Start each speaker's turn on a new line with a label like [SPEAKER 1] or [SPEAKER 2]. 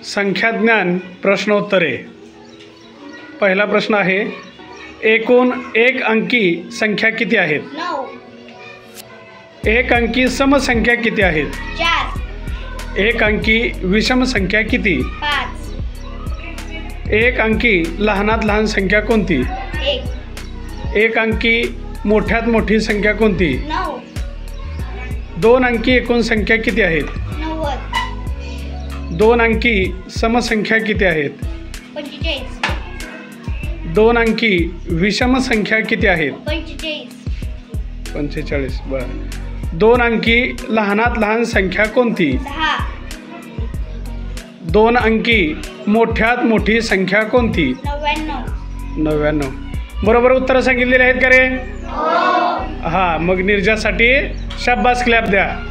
[SPEAKER 1] संख्याज्ञान प्रश्नोत्तरे। पहिला प्रश्न आहे, एकूण एक अंकी संख्या किती आहेत?
[SPEAKER 2] 9.
[SPEAKER 1] एक अंकी समसंख्या किती आहेत?
[SPEAKER 2] 4.
[SPEAKER 1] एक अंकी विषम संख्या किती?
[SPEAKER 2] 5.
[SPEAKER 1] एक अंकी लहानात लहान संख्या कोणती?
[SPEAKER 2] 1.
[SPEAKER 1] एक अंकी मोठ्यात मोठी संख्या कोणती?
[SPEAKER 2] 9.
[SPEAKER 1] दोन अंकी एकूण संख्या किती आहेत?
[SPEAKER 2] 90.
[SPEAKER 1] दोन अंकी समसंख्या किती आहेत?
[SPEAKER 2] 45.
[SPEAKER 1] दोन अंकी विषम संख्या किती आहेत?
[SPEAKER 2] 45.
[SPEAKER 1] 45. बरं. दोन अंकी लहानात लहान संख्या कोणती?
[SPEAKER 2] 10.
[SPEAKER 1] दोन अंकी मोठ्यात मोठी संख्या कोणती?
[SPEAKER 2] 99.
[SPEAKER 1] 99. बरोबर उत्तरं सांगितलेली आहेत का रे? हां, मग निर्जासाठी शाबास क्लॅप द्या.